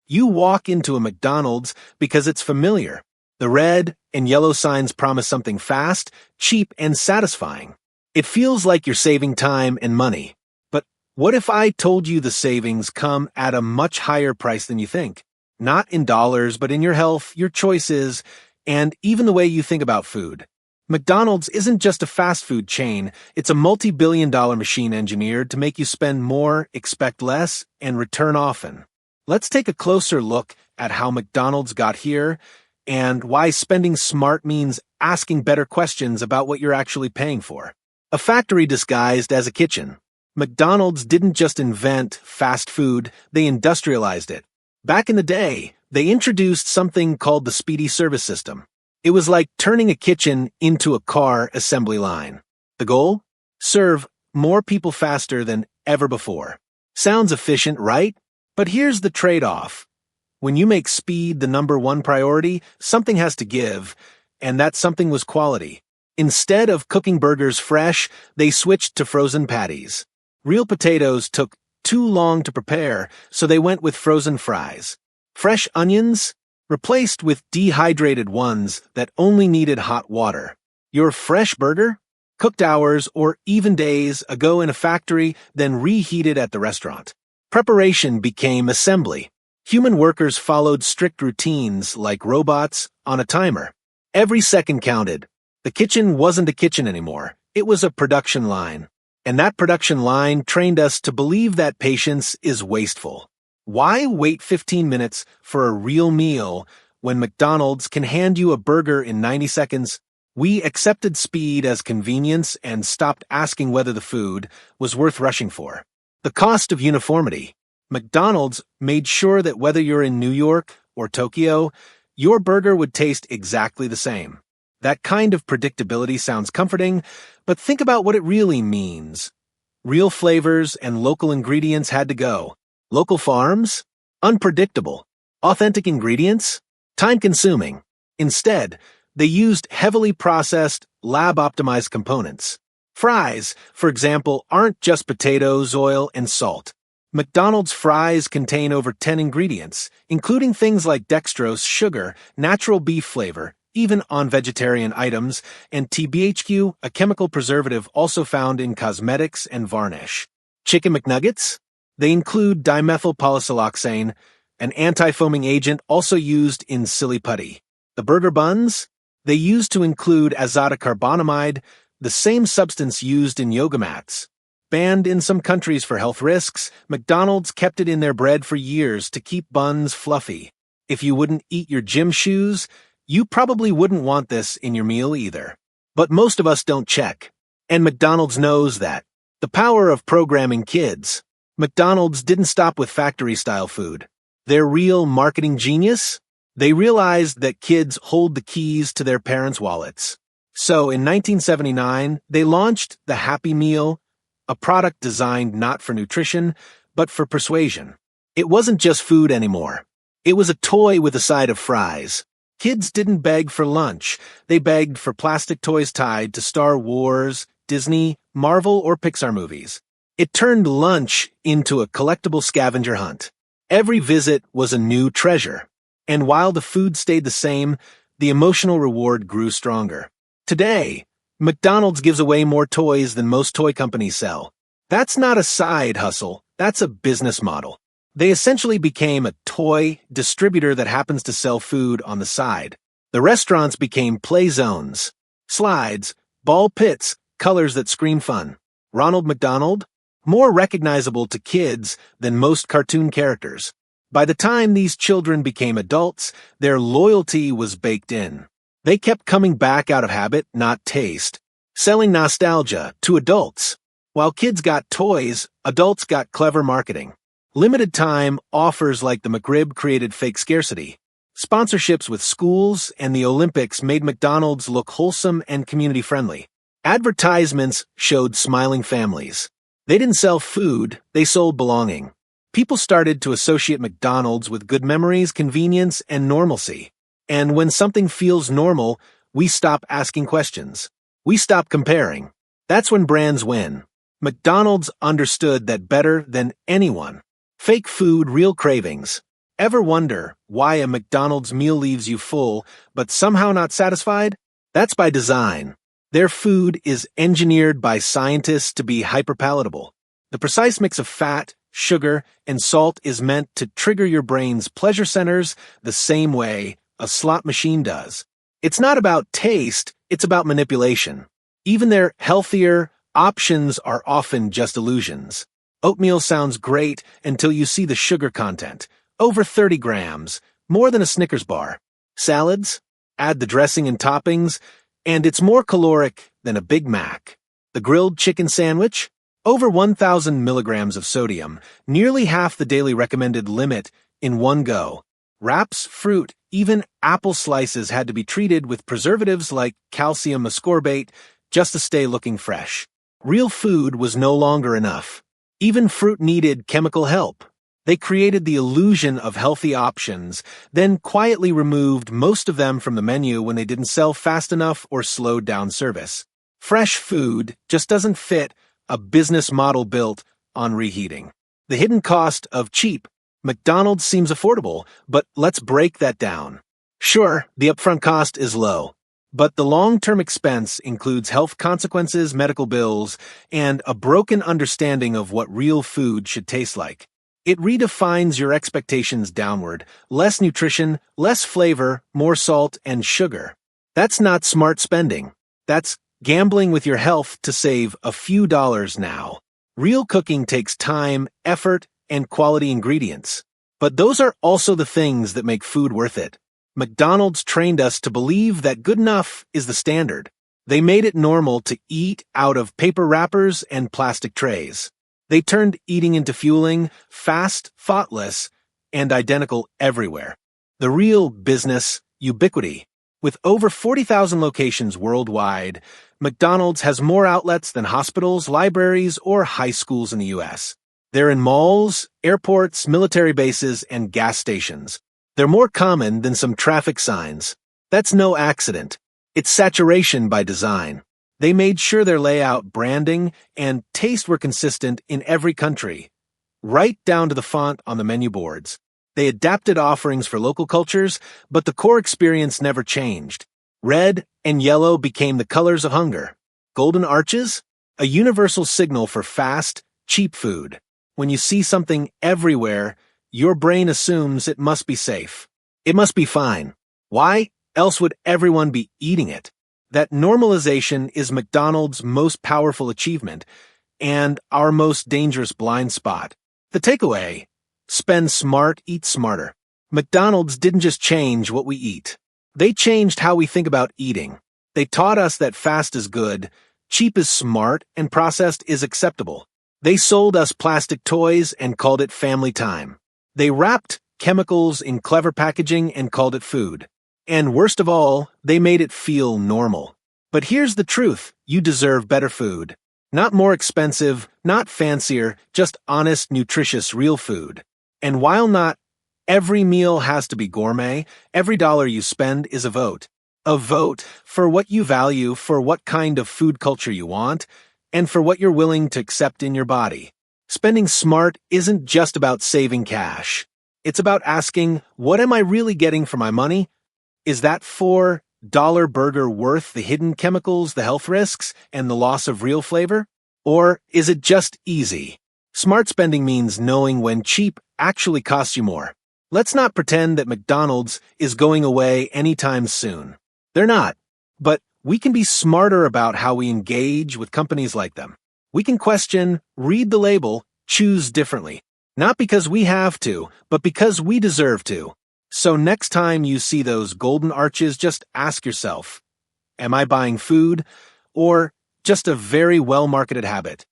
You walk into a McDonald's because it's familiar. The red and yellow signs promise something fast, cheap, and satisfying. It feels like you're saving time and money. But what if I told you the savings come at a much higher price than you think? Not in dollars, but in your health, your choices, and even the way you think about food. McDonald's isn't just a fast food chain, it's a multi-billion-dollar machine engineered to make you spend more, expect less, and return often. Let's take a closer look at how McDonald's got here and why spending smart means asking better questions about what you're actually paying for. A factory disguised as a kitchen. McDonald's didn't just invent fast food, they industrialized it. Back in the day, they introduced something called the speedy service system. It was like turning a kitchen into a car assembly line. The goal? Serve more people faster than ever before. Sounds efficient, right? But here's the trade-off. When you make speed the number one priority, something has to give, and that something was quality. Instead of cooking burgers fresh, they switched to frozen patties. Real potatoes took too long to prepare, so they went with frozen fries. Fresh onions? Replaced with dehydrated ones that only needed hot water. Your fresh burger? Cooked hours or even days ago in a factory, then reheated at the restaurant. Preparation became assembly. Human workers followed strict routines like robots on a timer. Every second counted. The kitchen wasn't a kitchen anymore. It was a production line. And that production line trained us to believe that patience is wasteful. Why wait 15 minutes for a real meal when McDonald's can hand you a burger in 90 seconds? We accepted speed as convenience and stopped asking whether the food was worth rushing for. The cost of uniformity. McDonald's made sure that whether you're in New York or Tokyo, your burger would taste exactly the same. That kind of predictability sounds comforting, but think about what it really means. Real flavors and local ingredients had to go. Local farms? Unpredictable. Authentic ingredients? Time-consuming. Instead, they used heavily processed, lab-optimized components. Fries, for example, aren't just potatoes, oil, and salt. McDonald's fries contain over 10 ingredients, including things like dextrose, sugar, natural beef flavor, even on vegetarian items, and TBHQ, a chemical preservative also found in cosmetics and varnish. Chicken McNuggets? They include dimethylpolysiloxane, an anti-foaming agent also used in silly putty. The burger buns? They used to include azotocarbonamide, the same substance used in yoga mats. Banned in some countries for health risks, McDonald's kept it in their bread for years to keep buns fluffy. If you wouldn't eat your gym shoes, you probably wouldn't want this in your meal either. But most of us don't check. And McDonald's knows that. The power of programming kids. McDonald's didn't stop with factory-style food. Their real marketing genius? They realized that kids hold the keys to their parents' wallets. So in 1979, they launched the Happy Meal, a product designed not for nutrition, but for persuasion. It wasn't just food anymore. It was a toy with a side of fries. Kids didn't beg for lunch. They begged for plastic toys tied to Star Wars, Disney, Marvel, or Pixar movies. It turned lunch into a collectible scavenger hunt. Every visit was a new treasure. And while the food stayed the same, the emotional reward grew stronger. Today, McDonald's gives away more toys than most toy companies sell. That's not a side hustle, that's a business model. They essentially became a toy distributor that happens to sell food on the side. The restaurants became play zones. Slides, ball pits, colors that scream fun. Ronald McDonald? More recognizable to kids than most cartoon characters. By the time these children became adults, their loyalty was baked in. They kept coming back out of habit, not taste. Selling nostalgia to adults. While kids got toys, adults got clever marketing. Limited time offers like the McRib created fake scarcity. Sponsorships with schools and the Olympics made McDonald's look wholesome and community-friendly. Advertisements showed smiling families. They didn't sell food, they sold belonging. People started to associate McDonald's with good memories, convenience, and normalcy. And when something feels normal, we stop asking questions. We stop comparing. That's when brands win. McDonald's understood that better than anyone. Fake food, real cravings. Ever wonder why a McDonald's meal leaves you full, but somehow not satisfied? That's by design. Their food is engineered by scientists to be hyperpalatable. The precise mix of fat, sugar, and salt is meant to trigger your brain's pleasure centers the same way a slot machine does. It's not about taste, it's about manipulation. Even their healthier options are often just illusions. Oatmeal sounds great until you see the sugar content. Over 30 grams, more than a Snickers bar. Salads? Add the dressing and toppings, and it's more caloric than a Big Mac. The grilled chicken sandwich? Over 1,000 milligrams of sodium, nearly half the daily recommended limit in one go. Wraps, fruit, even apple slices had to be treated with preservatives like calcium ascorbate just to stay looking fresh. Real food was no longer enough. Even fruit needed chemical help. They created the illusion of healthy options, then quietly removed most of them from the menu when they didn't sell fast enough or slowed down service. Fresh food just doesn't fit a business model built on reheating. The hidden cost of cheap. McDonald's seems affordable, but let's break that down. Sure, the upfront cost is low, but the long-term expense includes health consequences, medical bills, and a broken understanding of what real food should taste like. It redefines your expectations downward. Less nutrition, less flavor, more salt and sugar. That's not smart spending. That's gambling with your health to save a few dollars now. Real cooking takes time, effort, and quality ingredients. But those are also the things that make food worth it. McDonald's trained us to believe that good enough is the standard. They made it normal to eat out of paper wrappers and plastic trays. They turned eating into fueling, fast, thoughtless, and identical everywhere. The real business, ubiquity. With over 40,000 locations worldwide, McDonald's has more outlets than hospitals, libraries, or high schools in the U.S. They're in malls, airports, military bases, and gas stations. They're more common than some traffic signs. That's no accident. It's saturation by design. They made sure their layout, branding, and taste were consistent in every country, right down to the font on the menu boards. They adapted offerings for local cultures, but the core experience never changed. Red and yellow became the colors of hunger. Golden arches? A universal signal for fast, cheap food. When you see something everywhere, your brain assumes it must be safe. It must be fine. Why else would everyone be eating it? That normalization is McDonald's most powerful achievement and our most dangerous blind spot. The takeaway: spend smart, eat smarter. McDonald's didn't just change what we eat. They changed how we think about eating. They taught us that fast is good, cheap is smart, and processed is acceptable. They sold us plastic toys and called it family time. They wrapped chemicals in clever packaging and called it food. And worst of all, they made it feel normal. But here's the truth: you deserve better food. Not more expensive, not fancier, just honest, nutritious, real food. And while not every meal has to be gourmet, every dollar you spend is a vote. A vote for what you value, for what kind of food culture you want, and for what you're willing to accept in your body. Spending smart isn't just about saving cash. It's about asking, what am I really getting for my money? Is that $4 burger worth the hidden chemicals, the health risks, and the loss of real flavor? Or is it just easy? Smart spending means knowing when cheap actually costs you more. Let's not pretend that McDonald's is going away anytime soon. They're not. But we can be smarter about how we engage with companies like them. We can question, read the label, choose differently. Not because we have to, but because we deserve to. So next time you see those golden arches, just ask yourself, am I buying food or just a very well-marketed habit?